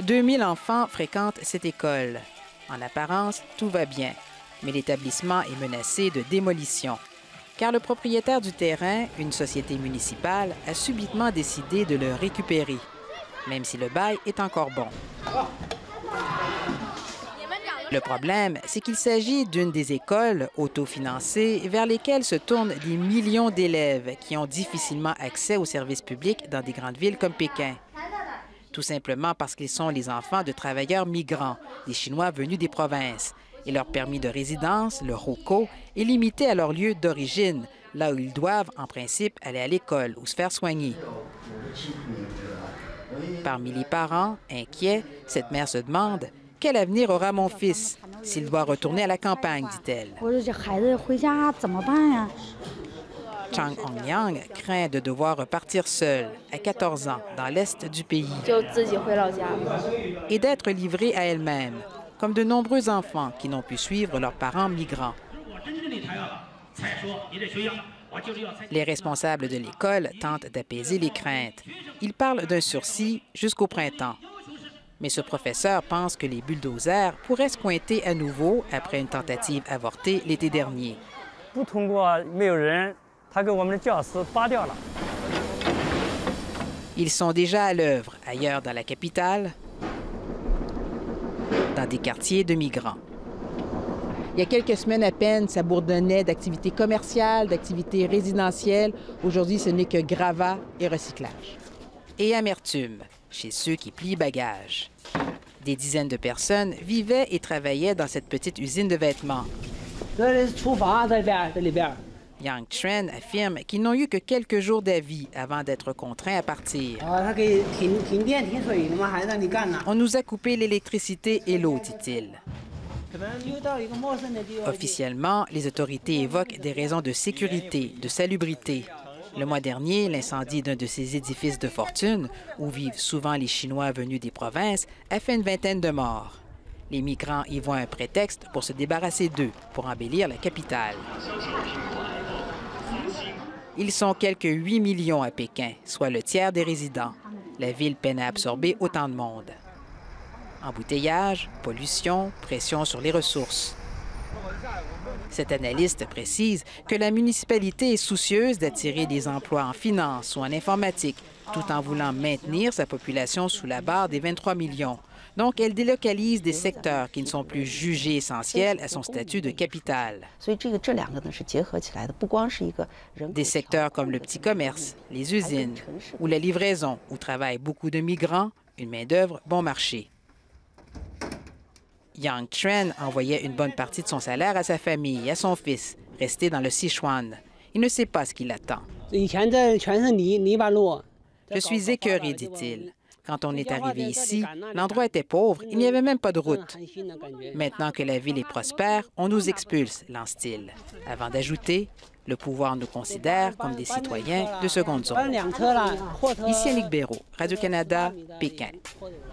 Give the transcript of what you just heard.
2000 enfants fréquentent cette école. En apparence, tout va bien, mais l'établissement est menacé de démolition, car le propriétaire du terrain, une société municipale, a subitement décidé de le récupérer, même si le bail est encore bon. Le problème, c'est qu'il s'agit d'une des écoles autofinancées vers lesquelles se tournent des millions d'élèves qui ont difficilement accès aux services publics dans des grandes villes comme Pékin. Tout simplement parce qu'ils sont les enfants de travailleurs migrants, des Chinois venus des provinces, et leur permis de résidence, le ROCO, est limité à leur lieu d'origine, là où ils doivent, en principe, aller à l'école ou se faire soigner. Parmi les parents, inquiets, cette mère se demande « Quel avenir aura mon fils s'il doit retourner à la campagne ?» dit-elle. Chang Hong-yang craint de devoir repartir seule, à 14 ans, dans l'est du pays, et d'être livrée à elle-même, comme de nombreux enfants qui n'ont pu suivre leurs parents migrants. Les responsables de l'école tentent d'apaiser les craintes. Ils parlent d'un sursis jusqu'au printemps. Mais ce professeur pense que les bulldozers pourraient se pointer à nouveau après une tentative avortée l'été dernier. Ils sont déjà à l'œuvre, ailleurs dans la capitale, dans des quartiers de migrants. Il y a quelques semaines à peine, ça bourdonnait d'activités commerciales, d'activités résidentielles. Aujourd'hui, ce n'est que gravat et recyclage. Et amertume chez ceux qui plient bagages. Des dizaines de personnes vivaient et travaillaient dans cette petite usine de vêtements. Yang Tren affirme qu'ils n'ont eu que quelques jours d'avis avant d'être contraints à partir. On nous a coupé l'électricité et l'eau, dit-il. Officiellement, les autorités évoquent des raisons de sécurité, de salubrité. Le mois dernier, l'incendie d'un de ces édifices de fortune, où vivent souvent les Chinois venus des provinces, a fait une vingtaine de morts. Les migrants y voient un prétexte pour se débarrasser d'eux, pour embellir la capitale. Ils sont quelques 8 millions à Pékin, soit le tiers des résidents. La ville peine à absorber autant de monde. Embouteillage, pollution, pression sur les ressources. Cet analyste précise que la municipalité est soucieuse d'attirer des emplois en finance ou en informatique, tout en voulant maintenir sa population sous la barre des 23 millions. Donc, elle délocalise des secteurs qui ne sont plus jugés essentiels à son statut de capitale. Des secteurs comme le petit commerce, les usines ou la livraison, où travaillent beaucoup de migrants, une main-d'œuvre bon marché. Yang Tren envoyait une bonne partie de son salaire à sa famille et à son fils, resté dans le Sichuan. Il ne sait pas ce qui l'attend. Je suis écœuré, dit-il. Quand on est arrivé ici, l'endroit était pauvre, il n'y avait même pas de route. Maintenant que la ville est prospère, on nous expulse, lance-t-il. Avant d'ajouter, le pouvoir nous considère comme des citoyens de seconde zone. Ici Annick Béraud, Radio-Canada, Pékin.